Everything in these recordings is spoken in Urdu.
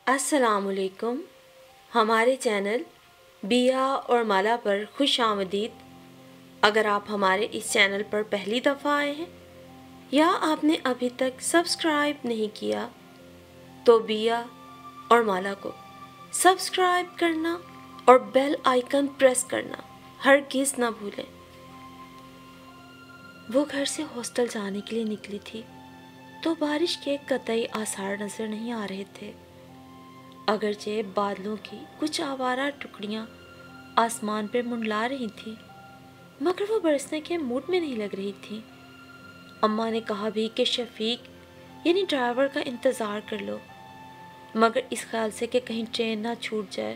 السلام علیکم. ہمارے چینل بیا اور مالا پر خوش آمدید. اگر آپ ہمارے اس چینل پر پہلی دفعہ آئے ہیں یا آپ نے ابھی تک سبسکرائب نہیں کیا تو بیا اور مالا کو سبسکرائب کرنا اور بیل آئیکن پریس کرنا ہرگز نہ بھولیں. وہ گھر سے ہاسٹل جانے کے لیے نکلی تھی تو بارش کے قطعی آثار نظر نہیں آ رہے تھے. اگرچہ بادلوں کی کچھ آوارہ ٹکڑیاں آسمان پر منڈلا رہی تھیں مگر وہ برسنے کے موڈ میں نہیں لگ رہی تھیں. اماں نے کہا بھی کہ شفیق یعنی ڈرائیور کا انتظار کر لو، مگر اس خیال سے کہ کہیں ٹرین نہ چھوٹ جائے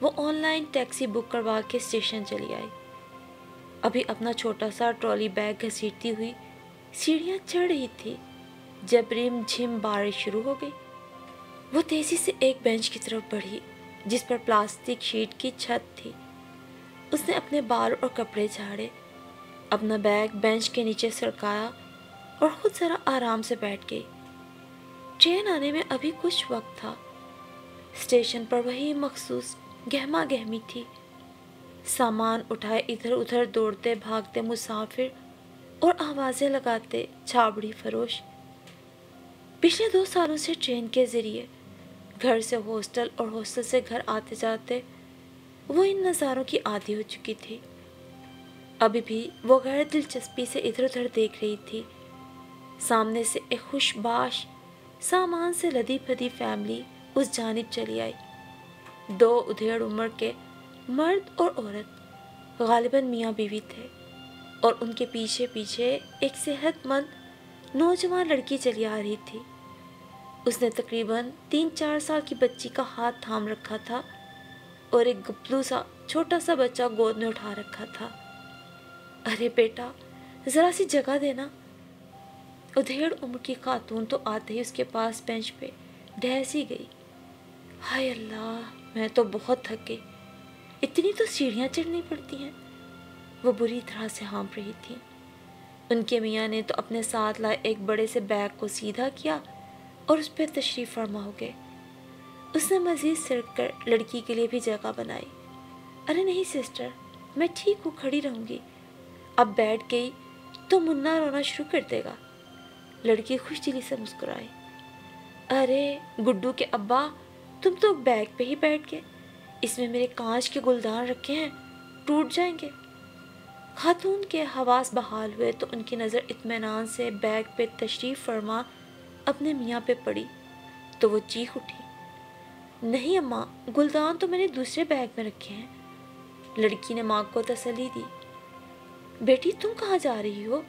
وہ آن لائن ٹیکسی بک کروا کے اسٹیشن چلی آئی. ابھی اپنا چھوٹا سا ٹرالی بیگ گھسیٹتی ہوئی سیڑھیاں چڑھ رہی تھی جب رم جھم بارش شروع ہو گئی. وہ تیزی سے ایک بینچ کی طرف بڑھی جس پر پلاسٹک شیٹ کی چھت تھی. اس نے اپنے بال اور کپڑے جھاڑے، اپنا بیگ بینچ کے نیچے سرکایا اور خود ذرا آرام سے بیٹھ گئی. ٹرین آنے میں ابھی کچھ وقت تھا. اسٹیشن پر وہی مخصوص گہما گہمی تھی. سامان اٹھائے ادھر ادھر دوڑتے بھاگتے مسافر اور آوازیں لگاتے چھابڑی فروش. پچھلے 2 سالوں سے ٹرین کے ذریعے گھر سے ہاسٹل اور ہاسٹل سے گھر آتے جاتے وہ ان نظاروں کی عادی ہو چکی تھی. ابھی بھی وہ غیر دلچسپی سے ادھر ادھر دیکھ رہی تھی. سامنے سے ایک خوش باش سامان سے لدی پھدی فیملی اس جانب چلی آئی. 2 ادھیڑ عمر کے مرد اور عورت غالباً میاں بیوی تھے اور ان کے پیچھے پیچھے ایک صحت مند نوجوان لڑکی چلی آ رہی تھی. اس نے تقریباً 3-4 سال کی بچی کا ہاتھ تھام رکھا تھا اور ایک گپلو سا چھوٹا سا بچہ گود میں اٹھا رکھا تھا. ارے بیٹا ذرا سی جگہ دینا. ادھیڑ عمر کی خاتون تو آتے ہی اس کے پاس بینچ پہ ڈھہ سی گئی. ہائے اللہ، میں تو بہت تھک گئی، اتنی تو سیڑھیاں چڑھنی پڑتی ہیں. وہ بری طرح سے ہانپ رہی تھی. ان کے میاں نے تو اپنے ساتھ لائے ایک بڑے سے بیگ کو سیدھا کیا اور اس پہ تشریف فرما ہو گئے. اس نے مزید سرک کر لڑکی کے لیے بھی جگہ بنائی. ارے نہیں سسٹر، میں ٹھیک ہوں، کھڑی رہوں گی. اب بیٹھ گئی تو منا رونا شروع کر دے گا. لڑکی خوش دلی سے مسکرائی. ارے گڈو کے ابا، تم تو بیگ پہ ہی بیٹھ گئے. اس میں میرے کانچ کے گلدان رکھے ہیں، ٹوٹ جائیں گے. خاتون کے حواس بحال ہوئے تو ان کی نظر اطمینان سے بیگ پہ تشریف فرما اپنے میاں پہ پڑی تو وہ چیخ اٹھی. نہیں اماں، گلدان تو میں نے دوسرے بیگ میں رکھے ہیں. لڑکی نے ماں کو تسلی دی. بیٹی تم کہاں جا رہی ہو؟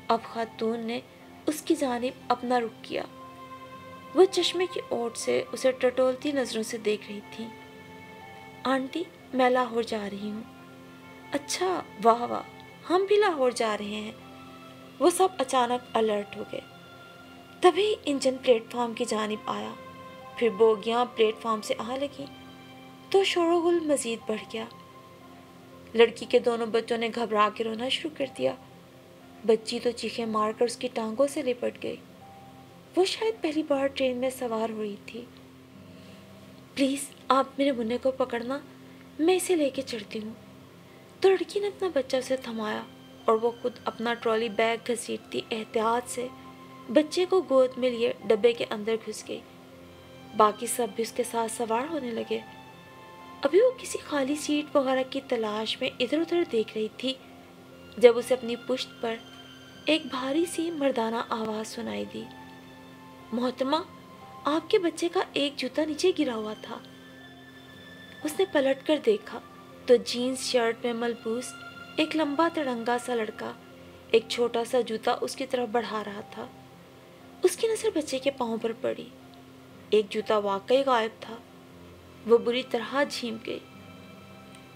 اب خاتون نے اس کی جانب اپنا رخ کیا. وہ چشمے کی اوٹ سے اسے ٹٹولتی نظروں سے دیکھ رہی تھی. آنٹی میں لاہور جا رہی ہوں. اچھا، واہ واہ، ہم بھی لاہور جا رہے ہیں. وہ سب اچانک الرٹ ہو گئے. تبھی انجن پلیٹ فارم کی جانب آیا، پھر بوگیاں پلیٹ فارم سے آ لگیں تو شور و غل مزید بڑھ گیا. لڑکی کے دونوں بچوں نے گھبرا کے رونا شروع کر دیا. بچی تو چیخیں مار کر اس کی ٹانگوں سے لپٹ گئی. وہ شاید پہلی بار ٹرین میں سوار ہوئی تھی. پلیز آپ میرے منہ کو پکڑنا، میں اسے لے کے چڑھتی ہوں. تو لڑکی نے اپنا بچہ اسے تھمایا اور وہ خود اپنا ٹرالی بیگ گھسیٹتی احتیاط سے بچے کو گود میں لیے ڈبے کے اندر گھس گئی. باقی سب بھی اس کے ساتھ سوار ہونے لگے. ابھی وہ کسی خالی سیٹ وغیرہ کی تلاش میں ادھر ادھر دیکھ رہی تھی جب اسے اپنی پشت پر ایک بھاری سی مردانہ آواز سنائی دی. محترمہ، آپ کے بچے کا ایک جوتا نیچے گرا ہوا تھا. اس نے پلٹ کر دیکھا تو جینز شرٹ میں ملبوس ایک لمبا تڑنگا سا لڑکا ایک چھوٹا سا جوتا اس کی طرف بڑھا رہا تھا. اس کی نظر بچے کے پاؤں پر پڑی. ایک جوتا واقعی غائب تھا. وہ بری طرح جھیم گئی.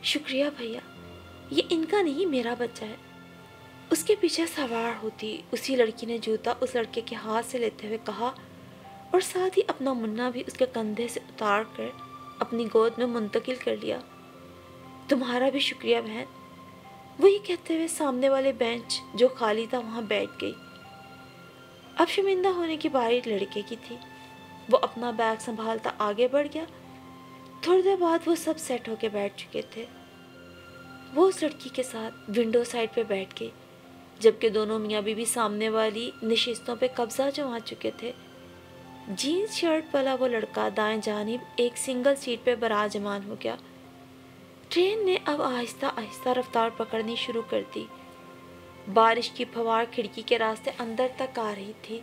شکریہ بھیا، یہ ان کا نہیں، میرا بچہ ہے. اس کے پیچھے سوار ہوتی اسی لڑکی نے جوتا اس لڑکے کے ہاتھ سے لیتے ہوئے کہا اور ساتھ ہی اپنا منا بھی اس کے کندھے سے اتار کر اپنی گود میں منتقل کر لیا. تمہارا بھی شکریہ بہن. وہ یہ کہتے ہوئے سامنے والے بینچ جو خالی تھا وہاں بیٹھ گئی. اب شرمندہ ہونے کی باری لڑکے کی تھی. وہ اپنا بیگ سنبھالتا آگے بڑھ گیا۔ تھوڑی دیر بعد وہ سب سیٹ ہو کے بیٹھ چکے تھے۔ وہ اس لڑکی کے ساتھ ونڈو سائڈ پہ بیٹھ گئی، جبکہ دونوں میاں بیوی سامنے والی نشستوں پہ قبضہ جما چکے تھے۔ جینز شرٹ والا وہ لڑکا دائیں جانب ایک سنگل سیٹ پہ براجمان ہو گیا۔ ٹرین نے اب آہستہ آہستہ رفتار پکڑنی شروع کر دی۔ بارش کی پھوار کھڑکی کے راستے اندر تک آ رہی تھی۔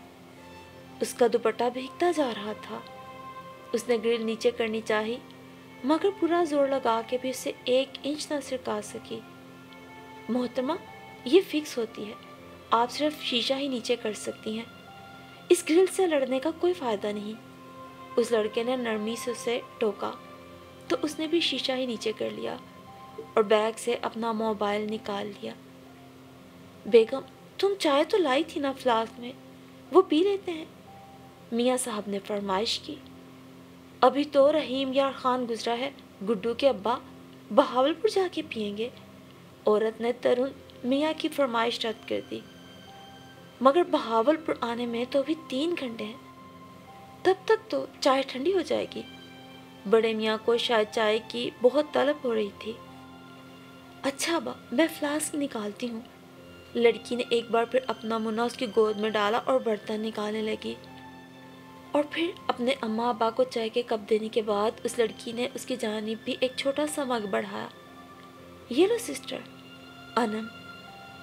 اس کا دوپٹہ بھیگتا جا رہا تھا۔ اس نے گرل نیچے کرنی چاہی، مگر پورا زور لگا کے بھی اسے 1 انچ نہ سرکا سکی۔ محترمہ، یہ فکس ہوتی ہے، آپ صرف شیشہ ہی نیچے کر سکتی ہیں، اس گرل سے لڑنے کا کوئی فائدہ نہیں۔ اس لڑکے نے نرمی سے اسے ٹوکا تو اس نے بھی شیشہ ہی نیچے کر لیا اور بیگ سے اپنا موبائل نکال لیا۔ بیگم، تم چائے تو لائی تھی نا فلاسک میں، وہ پی لیتے ہیں، میاں صاحب نے فرمائش کی۔ ابھی تو رحیم یار خان گزرا ہے، گڈو کے ابا بہاولپور جا کے پئیں گے۔ عورت نے ترون میاں کی فرمائش رد کر دی۔ مگر بہاولپور آنے میں تو ابھی 3 گھنٹے ہیں، تب تک تو چائے ٹھنڈی ہو جائے گی۔ بڑے میاں کو شاید چائے کی بہت طلب ہو رہی تھی۔ اچھا ابا، میں فلاسک نکالتی ہوں۔ لڑکی نے ایک بار پھر اپنا منہ اس کی گود میں ڈالا اور برتن نکالنے لگی، اور پھر اپنے اماں ابا کو چائے کے کپ دینے کے بعد اس لڑکی نے اس کی جانب بھی ایک چھوٹا سا مگ بڑھایا۔ یہ لو سسٹر، انم۔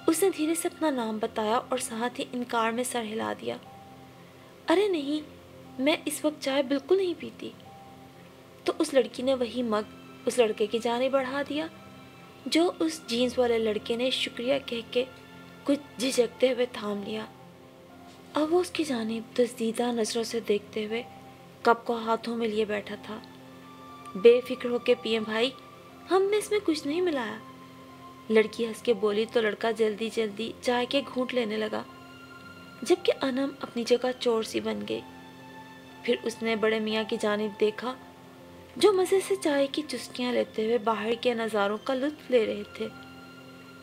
اس نے دھیرے سے اپنا نام بتایا اور ساتھ ہی انکار میں سر ہلا دیا۔ ارے نہیں، میں اس وقت چائے بالکل نہیں پیتی۔ تو اس لڑکی نے وہی مگ اس لڑکے کی جانب بڑھا دیا، جو اس جینز والے لڑکے نے شکریہ کہہ کے کچھ جھجکتے ہوئے تھام لیا۔ اب وہ اس کی جانب دزدیدہ نظروں سے دیکھتے ہوئے کپ کو ہاتھوں میں لیے بیٹھا تھا۔ بے فکر ہو کے پیے بھائی، ہم نے اس میں کچھ نہیں ملایا۔ لڑکی ہنس کے بولی تو لڑکا جلدی جلدی چائے کے گھونٹ لینے لگا، جبکہ انم اپنی جگہ چور سی بن گئی۔ پھر اس نے بڑے میاں کی جانب دیکھا، جو مزے سے چائے کی چسکیاں لیتے ہوئے باہر کے نظاروں کا لطف لے رہے تھے۔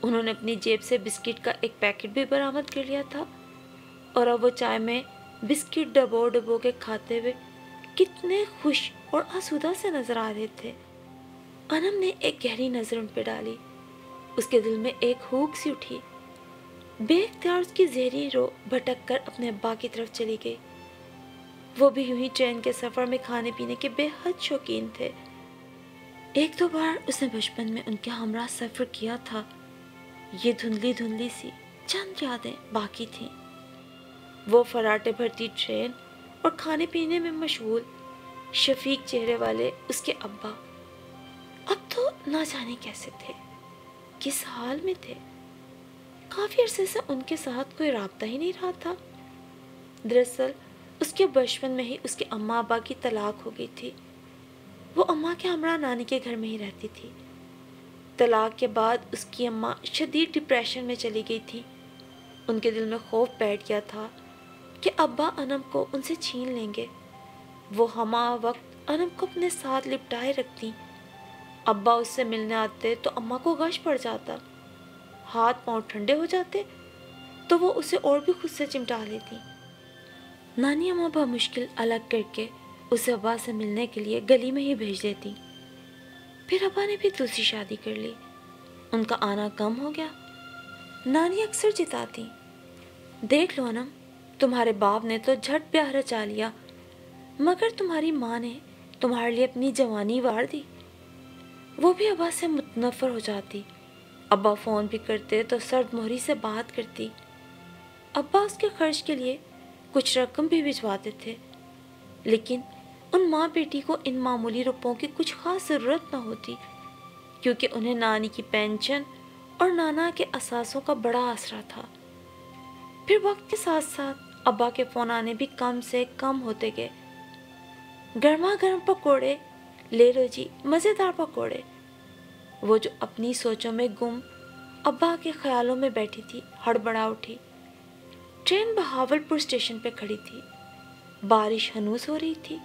انہوں نے اپنی جیب سے بسکٹ کا ایک پیکٹ بھی برآمد کر لیا تھا، اور اب وہ چائے میں بسکٹ ڈبو ڈبو کے کھاتے ہوئے کتنے خوش اور آسودہ سے نظر آ رہے تھے۔ انم نے ایک گہری نظر ان پہ ڈالی۔ اس کے دل میں ایک ہوک سی اٹھی۔ بے اختیار اس کی زہری رو بھٹک کر اپنے ابا کی طرف چلی گئی۔ وہ بھی یوں ہی ٹرین کے سفر میں کھانے پینے کے بے حد شوقین تھے۔ 1-2 بار اس نے بچپن میں ان کے ہمراہ سفر کیا تھا۔ یہ دھندلی دھندلی سی چند یادیں باقی تھیں۔ وہ فراٹے بھرتی ٹرین اور کھانے پینے میں مشغول شفیق چہرے والے اس کے ابا اب تو نہ جانے کیسے تھے، کس حال میں تھے۔ کافی عرصے سے ان کے ساتھ کوئی رابطہ ہی نہیں رہا تھا۔ دراصل اس کے بچپن میں ہی اس کے اماں ابا کی طلاق ہو گئی تھی۔ وہ اماں کے ہمراہ نانی کے گھر میں ہی رہتی تھی۔ طلاق کے بعد اس کی اماں شدید ڈپریشن میں چلی گئی تھی۔ ان کے دل میں خوف بیٹھ گیا تھا کہ ابا انم کو ان سے چھین لیں گے۔ وہ ہمہ وقت انم کو اپنے ساتھ لپٹائے رکھتی۔ ابا اس سے ملنے آتے تو اماں کو غش پڑ جاتا، ہاتھ پاؤں ٹھنڈے ہو جاتے تو وہ اسے اور بھی خود سے چمٹا لیتی۔ نانی اماں بمشکل الگ کر کے اسے ابا سے ملنے کے لیے گلی میں ہی بھیج دیتی۔ پھر ابا نے بھی دوسری شادی کر لی، ان کا آنا کم ہو گیا۔ نانی اکثر جتاتی، دیکھ لو انم، تمہارے باپ نے تو جھٹ بیاہ رچا لیا، مگر تمہاری ماں نے تمہارے لیے اپنی جوانی وار دی۔ وہ بھی ابا سے متنفر ہو جاتی۔ ابا فون بھی کرتے تو سرد مہری سے بات کرتی۔ ابا اس کے خرچ کے لیے کچھ رقم بھی بھجواتے تھے، لیکن ان ماں بیٹی کو ان معمولی روپوں کی کچھ خاص ضرورت نہ ہوتی، کیونکہ انہیں نانی کی پینشن اور نانا کے اثاثوں کا بڑا آسرا تھا۔ پھر وقت کے ساتھ ساتھ ابا کے فون آنے بھی کم سے کم ہوتے گئے۔ گرما گرم پکوڑے لے لو جی، مزیدار پکوڑے۔ وہ جو اپنی سوچوں میں گم ابا کے خیالوں میں بیٹھی تھی، ہڑبڑا اٹھی۔ ٹرین بہاولپور اسٹیشن پہ کھڑی تھی۔ بارش ہنوز ہو رہی تھی۔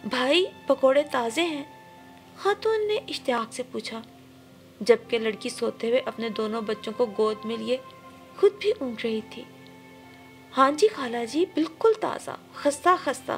بھائی، پکوڑے تازے ہیں؟ خاتون نے اشتیاق سے پوچھا، جبکہ لڑکی سوتے ہوئے اپنے دونوں بچوں کو گود میں لیے خود بھی اونگ رہی تھی۔ ہاں جی خالہ جی، بالکل تازہ، خستہ خستہ۔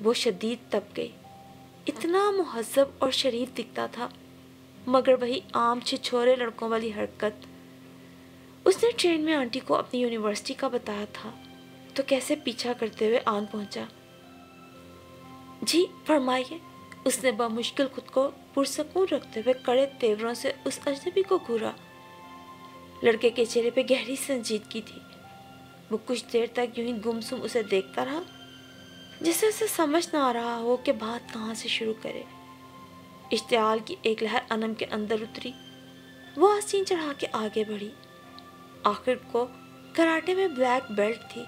وہ شدید تپ گئی۔ اتنا مہذب اور شریف دکھتا تھا، مگر وہی عام چھچھورے لڑکوں والی حرکت۔ اس نے ٹرین میں آنٹی کو اپنی یونیورسٹی کا بتایا تھا تو کیسے پیچھا کرتے ہوئے آن پہنچا۔ جی فرمائیے، اس نے بمشکل خود کو پرسکون رکھتے ہوئے کڑے تیوروں سے اس اجنبی کو گھورا۔ لڑکے کے چہرے پہ گہری سنجیدگی تھی۔ وہ کچھ دیر تک یوں ہی گمسم اسے دیکھتا رہا، جسے اسے سمجھ نہ آ رہا ہو کہ بات کہاں سے شروع کرے۔ اشتعال کی ایک لہر انم کے اندر اتری۔ وہ آستین چڑھا کے آگے بڑھی۔ آخر کو کراٹے میں بلیک بیلٹ تھی۔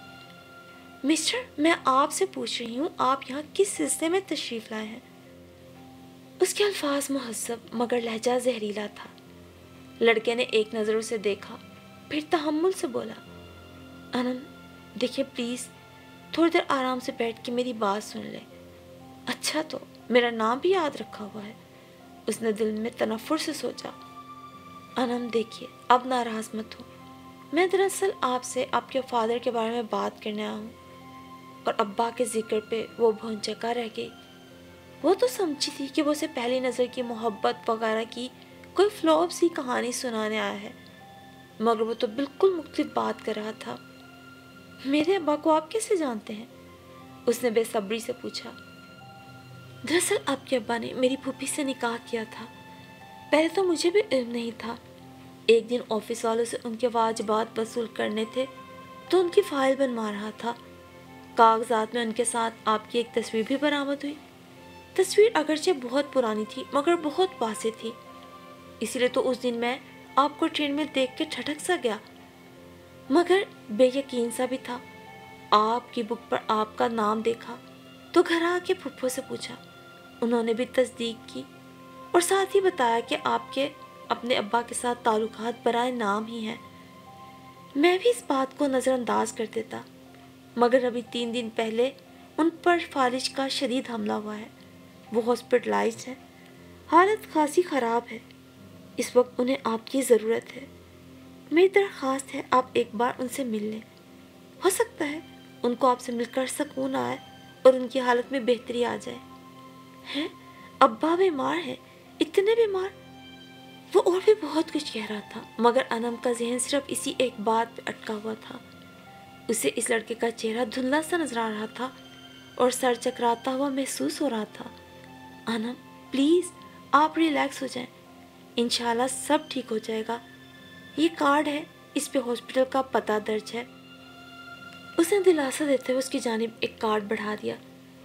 مسٹر، میں آپ سے پوچھ رہی ہوں، آپ یہاں کس سلسلے میں تشریف لائے ہیں؟ اس کے الفاظ مہذب مگر لہجہ زہریلا تھا۔ لڑکے نے ایک نظر اسے دیکھا، پھر تحمل سے بولا، انم دیکھیں پلیز، تھوڑی دیر آرام سے بیٹھ کے میری بات سن لیں۔ اچھا تو میرا نام بھی یاد رکھا ہوا ہے، اس نے دل میں تنفر سے سوچا۔ انم دیکھیے، اب ناراض مت ہو، میں دراصل آپ سے آپ کے فادر کے بارے میں بات کرنے آیا ہوں۔ اور ابا کے ذکر پہ وہ بھونچکا رہ گئی۔ وہ تو سمجھی تھی کہ وہ اسے پہلی نظر کی محبت وغیرہ کی کوئی فلوپ سی کہانی سنانے آیا ہے، مگر وہ تو بالکل مختلف بات کر رہا تھا۔ میرے ابا کو آپ کیسے جانتے ہیں؟ اس نے بے صبری سے پوچھا۔ دراصل آپ کے ابا نے میری پھوپھی سے نکاح کیا تھا۔ پہلے تو مجھے بھی علم نہیں تھا۔ ایک دن آفس والوں سے ان کے واجبات وصول کرنے تھے تو ان کی فائل بنوا رہا تھا۔ کاغذات میں ان کے ساتھ آپ کی ایک تصویر بھی برآمد ہوئی۔ تصویر اگرچہ بہت پرانی تھی مگر بہت واضح تھی، اسی لیے تو اس دن میں آپ کو ٹرین میں دیکھ کے ٹھٹک سا گیا، مگر بے یقین سا بھی تھا۔ آپ کی بک پر آپ کا نام دیکھا تو گھر آ کے پھپھو سے پوچھا، انہوں نے بھی تصدیق کی اور ساتھ ہی بتایا کہ آپ کے اپنے ابا کے ساتھ تعلقات برائے نام ہی ہیں۔ میں بھی اس بات کو نظر انداز کر دیتا، مگر ابھی 3 دن پہلے ان پر فالج کا شدید حملہ ہوا ہے۔ وہ ہاسپٹلائزڈ ہے، حالت خاصی خراب ہے۔ اس وقت انہیں آپ کی ضرورت ہے۔ میری درخواست ہے آپ ایک بار ان سے مل لیں، ہو سکتا ہے ان کو آپ سے مل کر سکون آئے اور ان کی حالت میں بہتری آ جائے۔ ہیں، ابا بیمار ہے؟ اتنے بیمار؟ وہ اور بھی بہت کچھ کہہ رہا تھا، مگر انم کا ذہن صرف اسی ایک بات پہ اٹکا ہوا تھا۔ اسے اس لڑکے کا چہرہ دھندلا سا نظر آ رہا تھا اور سر چکراتا ہوا محسوس ہو رہا تھا۔ انم پلیز، آپ ریلیکس ہو جائیں، انشاءاللہ سب ٹھیک ہو جائے گا۔ یہ کارڈ ہے، اس پہ ہاسپٹل کا پتہ درج ہے۔ اس نے دلاسا دیتے ہوئے اس کی جانب ایک کارڈ بڑھا دیا،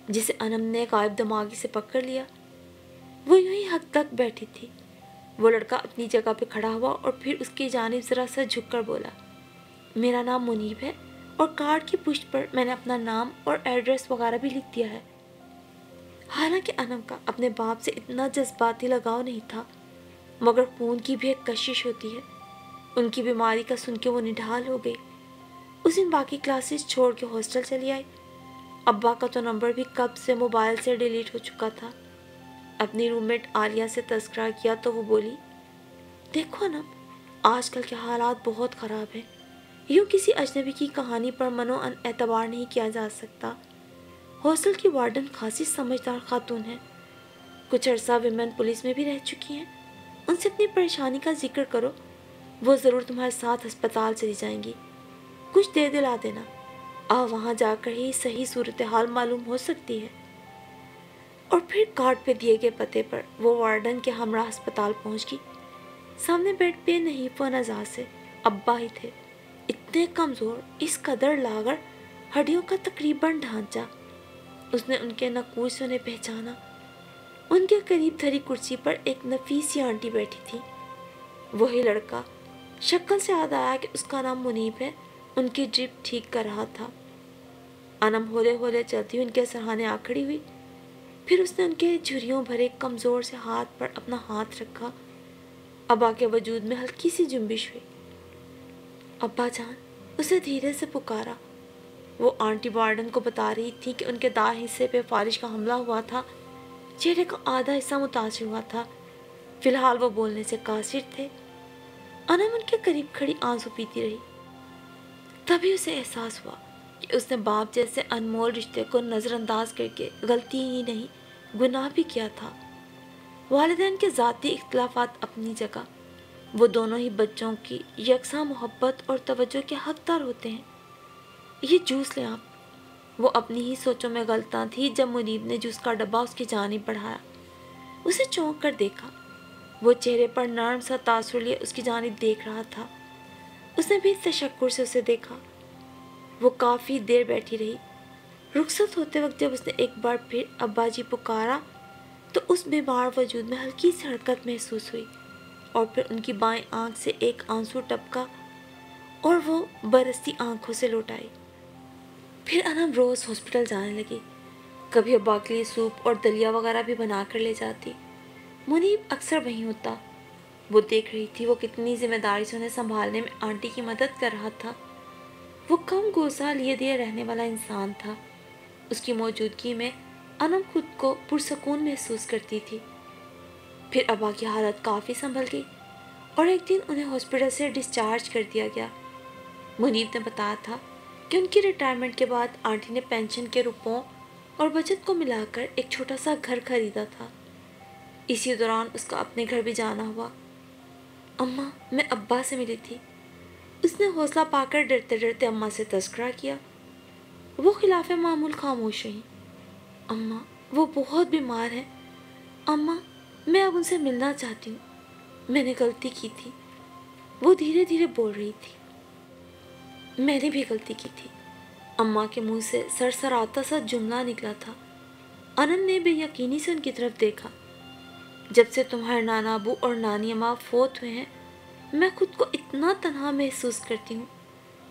جسے انم نے غائب دماغی سے پکڑ لیا۔ وہ یوں ہی حق تک بیٹھی تھی۔ وہ لڑکا اپنی جگہ پہ کھڑا ہوا اور پھر اس کی جانب ذرا سا جھک کر بولا، میرا نام منیب ہے اور کارڈ کی پشت پر میں نے اپنا نام اور ایڈریس وغیرہ بھی لکھ دیا ہے۔ حالانکہ انم کا اپنے باپ سے اتنا جذباتی لگاؤ نہیں تھا، مگر خون کی بھی ایک کشش ہوتی ہے۔ ان کی بیماری کا سن کے وہ نڈھال ہو گئی۔ اس دن باقی کلاسز چھوڑ کے ہاسٹل چلی آئی۔ ابا کا تو نمبر بھی کب سے موبائل سے ڈیلیٹ ہو چکا تھا۔ اپنی روم میٹ عالیہ سے تذکرہ کیا تو وہ بولی، دیکھو انم، آج کل کے حالات بہت خراب ہیں، یوں کسی اجنبی کی کہانی پر منو ان اعتبار نہیں کیا جا سکتا۔ ہاسٹل کی وارڈن خاصی سمجھدار خاتون ہے، کچھ عرصہ ویمن پولیس میں بھی رہ چکی ہیں۔ ان سے اپنی پریشانی کا ذکر کرو، وہ ضرور تمہارے ساتھ ہسپتال چلی جائیں گی۔ کچھ دے دلا دینا، وہاں جا کر ہی صحیح صورتحال معلوم ہو سکتی ہے۔ اور پھر کارڈ پہ دیے گئے پتے پر وہ وارڈن کے ہمراہ ہسپتال پہنچ گئی۔ سامنے بیڈ پہ نہیں و نزا سے ابا ہی تھے، اتنے کمزور، اس قدر لاغر، ہڈیوں کا تقریباً ڈھانچہ۔ اس نے ان کے نقوش سے انہیں پہچانا۔ ان کے قریب دھری کرسی پر ایک نفیس سی آنٹی بیٹھی تھی۔ وہی لڑکا، شکل سے یاد آیا کہ اس کا نام منیب ہے، ان کی ڈرپ ٹھیک کر رہا تھا۔ انم ہولے ہولے چلتی ان کے سرہانے آ کھڑی ہوئی، پھر اس نے ان کے جھریوں بھرے کمزور سے ہاتھ پر اپنا ہاتھ رکھا۔ ابا کے وجود میں ہلکی سی جنبش ہوئی۔ ابا جان، اسے دھیرے سے پکارا۔ وہ آنٹی وارڈن کو بتا رہی تھی کہ ان کے دائیں حصے پہ فالج کا حملہ ہوا تھا، چہرے کا آدھا حصہ متاثر ہوا تھا، فی الحال وہ بولنے سے قاصر تھے۔ انم ان کے قریب کھڑی آنسو پیتی رہی۔ تبھی اسے احساس ہوا کہ کہ اس نے باپ جیسے انمول رشتے کو نظر انداز کر کے غلطی ہی نہیں گناہ بھی کیا تھا۔ والدین کے ذاتی اختلافات اپنی جگہ، وہ دونوں ہی بچوں کی یکساں محبت اور توجہ کے حقدار ہوتے ہیں۔ یہ جوس لیں آپ۔ وہ اپنی ہی سوچوں میں غلطاں تھی جب منیب نے جوس کا ڈبہ اس کی جانب بڑھایا۔ اسے چونک کر دیکھا، وہ چہرے پر نرم سا تاثر لیے اس کی جانب دیکھ رہا تھا۔ اس نے بھی تشکر سے اسے دیکھا۔ وہ کافی دیر بیٹھی رہی۔ رخصت ہوتے وقت جب اس نے ایک بار پھر ابا جی پکارا تو اس بیمار وجود میں ہلکی سی حرکت محسوس ہوئی، اور پھر ان کی بائیں آنکھ سے ایک آنسو ٹپکا اور وہ برستی آنکھوں سے لوٹ آئی۔ پھر انم روز ہاسپٹل جانے لگی۔ کبھی ابا کے لیے سوپ اور دلیا وغیرہ بھی بنا کر لے جاتی۔ منیب اکثر وہیں ہوتا۔ وہ دیکھ رہی تھی وہ کتنی ذمہ داری سے انہیں سنبھالنے میں آنٹی کی مدد کر رہا تھا۔ وہ کم گوزا لیے دیے رہنے والا انسان تھا۔ اس کی موجودگی میں انم خود کو پرسکون محسوس کرتی تھی۔ پھر ابا کی حالت کافی سنبھل گئی اور ایک دن انہیں ہاسپٹل سے ڈسچارج کر دیا گیا۔ منیب نے بتایا تھا کہ ان کی ریٹائرمنٹ کے بعد آنٹی نے پینشن کے روپوں اور بچت کو ملا کر ایک چھوٹا سا گھر خریدا تھا۔ اسی دوران اس کا اپنے گھر بھی جانا ہوا۔ اماں، میں ابا سے ملی تھی۔ اس نے حوصلہ پا کر ڈرتے ڈرتے اماں سے تذکرہ کیا۔ وہ خلاف معمول خاموش رہیں۔ اماں، وہ بہت بیمار ہیں۔ اماں، میں اب ان سے ملنا چاہتی ہوں۔ میں نے غلطی کی تھی۔ وہ دھیرے دھیرے بول رہی تھی۔ میں نے بھی غلطی کی تھی۔ اماں کے منہ سے سرسراتا سا جملہ نکلا تھا۔ انم نے بے یقینی سے ان کی طرف دیکھا۔ جب سے تمہارے نانا ابو اور نانی اماں فوت ہوئے ہیں، میں خود کو اتنا تنہا محسوس کرتی ہوں۔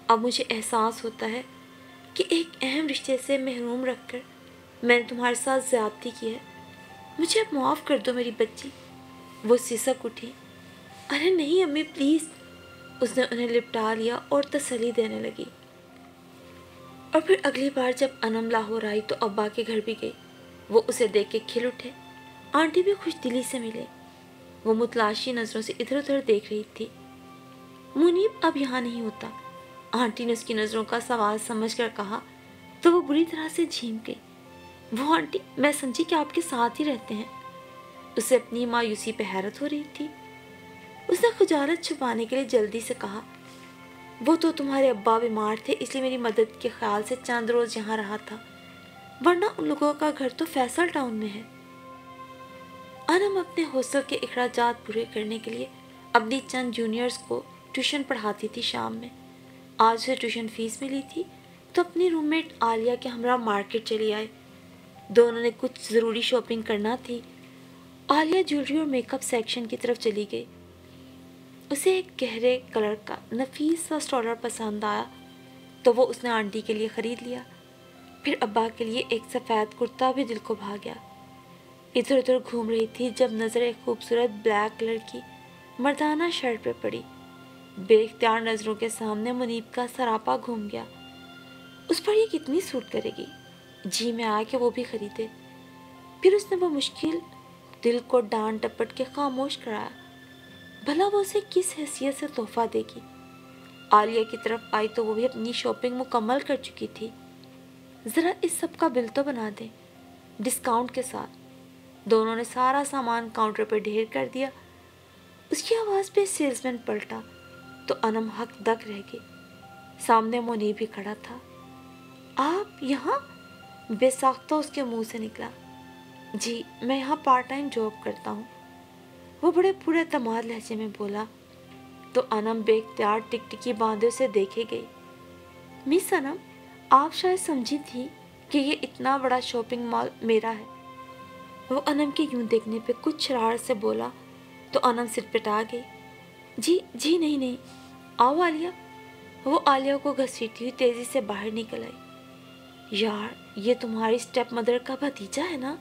اب مجھے احساس ہوتا ہے کہ ایک اہم رشتے سے محروم رکھ کر میں نے تمہارے ساتھ زیادتی کی ہے۔ مجھے اب معاف کر دو میری بچی۔ وہ سسک اٹھی۔ ارے نہیں امی، پلیز۔ اس نے انہیں لپٹا لیا اور تسلی دینے لگی۔ اور پھر اگلی بار جب انم لاہور آئی تو ابا کے گھر بھی گئی۔ وہ اسے دیکھ کے کھل اٹھے۔ آنٹی بھی خوش دلی سے ملے۔ وہ متلاشی نظروں سے ادھر ادھر دیکھ رہی تھی۔ منیب اب یہاں نہیں ہوتا، آنٹی نے اس کی نظروں کا سوال سمجھ کر کہا تو وہ بری طرح سے جھیم گئی۔ وہ آنٹی، میں سمجھی کہ آپ کے ساتھ ہی رہتے ہیں۔ اسے اپنی مایوسی پہ حیرت ہو رہی تھی۔ اس نے خجالت چھپانے کے لیے جلدی سے کہا، وہ تو تمہارے ابا بیمار تھے اس لیے میری مدد کے خیال سے چند روز یہاں رہا تھا، ورنہ ان لوگوں کا گھر تو فیصل ٹاؤن میں ہے۔ انم اپنے ہاسٹل کے اخراجات پورے کرنے کے لیے اپنی چند جونیئرز کو ٹیوشن پڑھاتی تھی شام میں۔ آج اسے ٹیوشن فیس ملی تھی تو اپنی روم میٹ عالیہ کے ہمراہ مارکیٹ چلی آئے۔ دونوں نے کچھ ضروری شاپنگ کرنا تھی۔ عالیہ جیولری اور میک اپ سیکشن کی طرف چلی گئی۔ اسے ایک گہرے کلر کا نفیس سا اسٹالر پسند آیا تو وہ اس نے آنٹی کے لیے خرید لیا۔ پھر ابا کے لیے ایک سفید کرتا بھی دل کو بھا گیا۔ ادھر ادھر گھوم رہی تھی جب نظر ایک خوبصورت بلیک کلر کی مردانہ شرٹ پہ پڑی۔ بے اختیار نظروں کے سامنے منیب کا سراپا گھوم گیا۔ اس پر یہ کتنی سوٹ کرے گی؟ جی میں آیا کہ وہ بھی خریدے۔ پھر اس نے وہ مشکل دل کو ڈانٹ ڈپٹ کے خاموش کرایا۔ بھلا وہ اسے کس حیثیت سے تحفہ دے گی؟ عالیہ کی طرف آئی تو وہ بھی اپنی شاپنگ مکمل کر چکی تھی۔ ذرا اس سب کا بل تو بنا دیں، ڈسکاؤنٹ کے ساتھ۔ دونوں نے سارا سامان کاؤنٹر پہ ڈھیر کر دیا۔ اس کی آواز پہ سیلز مین پلٹا تو انم حق دک رہ گئی۔ سامنے منیب بھی کھڑا تھا۔ آپ یہاں؟ بے ساختہ اس کے منہ سے نکلا۔ جی میں یہاں پارٹ ٹائم جاب کرتا ہوں، وہ بڑے پورے اعتماد لہجے میں بولا تو انم بے اختیار ٹکٹکی باندھے اسے دیکھے گئی۔ مس انم، آپ شاید سمجھی تھی کہ یہ اتنا بڑا شاپنگ مال میرا ہے۔ وہ انم کے یوں دیکھنے پہ کچھ شرارت سے بولا تو انم سر پٹا گئی۔ جی نہیں، آؤ عالیہ۔ وہ عالیہ کو گھسیٹتی ہوئی تیزی سے باہر نکل آئی۔ یار یہ تمہاری اسٹیپ مدر کا بھتیجا ہے نا؟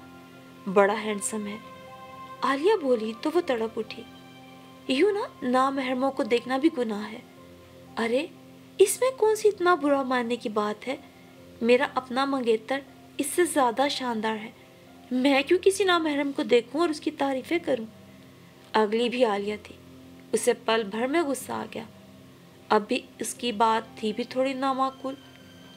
بڑا ہینڈسم ہے۔ عالیہ بولی تو وہ تڑپ اٹھی۔ یوں نا نامحرموں کو دیکھنا بھی گناہ ہے۔ ارے اس میں کون سی اتنا برا ماننے کی بات ہے؟ میرا اپنا منگیتر اس سے زیادہ شاندار ہے۔ میں کیوں کسی نامحرم کو دیکھوں اور اس کی تعریفیں کروں؟ اگلی بھی عالیہ تھی۔ اسے پل بھر میں غصہ آ گیا۔ اب بھی اس کی بات تھی بھی تھوڑی نامعقول۔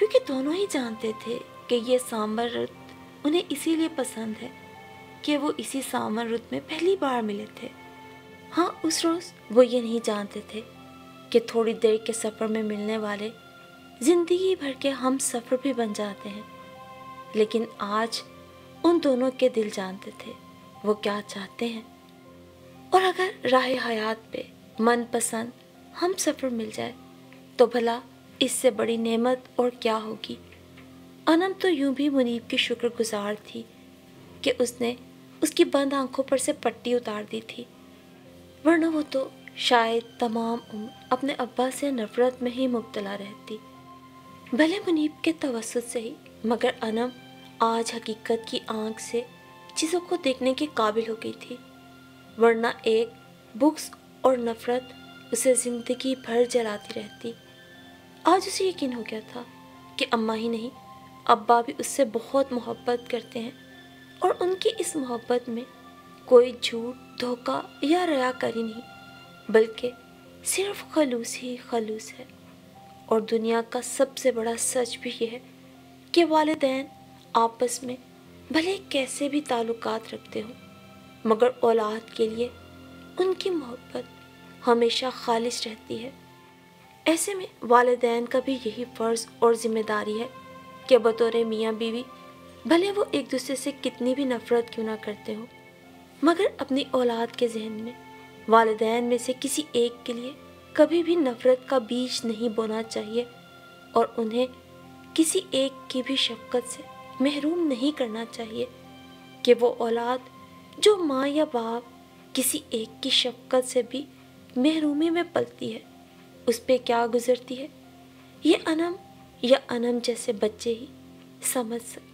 کیونکہ دونوں ہی جانتے تھے کہ یہ سامر رت انہیں اسی لیے پسند ہے کہ وہ اسی سامر رت میں پہلی بار ملے تھے۔ ہاں، اس روز وہ یہ نہیں جانتے تھے کہ تھوڑی دیر کے سفر میں ملنے والے زندگی بھر کے ہم سفر بھی بن جاتے ہیں، لیکن آج ان دونوں کے دل جانتے تھے وہ کیا چاہتے ہیں۔ اور اگر راہ حیات پہ من پسند ہم سفر مل جائے تو بھلا اس سے بڑی نعمت اور کیا ہوگی۔ انم تو یوں بھی منیب کی شکر گزار تھی کہ اس نے اس کی بند آنکھوں پر سے پٹی اتار دی تھی، ورنہ وہ تو شاید تمام عمر اپنے ابا سے نفرت میں ہی مبتلا رہتی۔ بھلے منیب کے توسط سے ہی، مگر انم آج حقیقت کی آنکھ سے چیزوں کو دیکھنے کے قابل ہو گئی تھی، ورنہ ایک بغض اور نفرت اسے زندگی بھر جلاتی رہتی۔ آج اسے یقین ہو گیا تھا کہ اماں ہی نہیں، ابا بھی اس سے بہت محبت کرتے ہیں، اور ان کی اس محبت میں کوئی جھوٹ، دھوکہ یا ریاکاری نہیں، بلکہ صرف خلوص ہی خلوص ہے۔ اور دنیا کا سب سے بڑا سچ بھی یہ ہے کہ والدین آپس میں بھلے کیسے بھی تعلقات رکھتے ہوں، مگر اولاد کے لیے ان کی محبت ہمیشہ خالص رہتی ہے۔ ایسے میں والدین کا بھی یہی فرض اور ذمہ داری ہے کہ بطور میاں بیوی بھلے وہ ایک دوسرے سے کتنی بھی نفرت کیوں نہ کرتے ہوں، مگر اپنی اولاد کے ذہن میں والدین میں سے کسی ایک کے لیے کبھی بھی نفرت کا بیج نہیں بونا چاہیے، اور انہیں کسی ایک کی بھی شفقت سے محروم نہیں کرنا چاہیے کہ وہ اولاد جو ماں یا باپ کسی ایک کی شفقت سے بھی محرومی میں پلتی ہے، اس پہ کیا گزرتی ہے، یہ انم یا انم جیسے بچے ہی سمجھ سکتے۔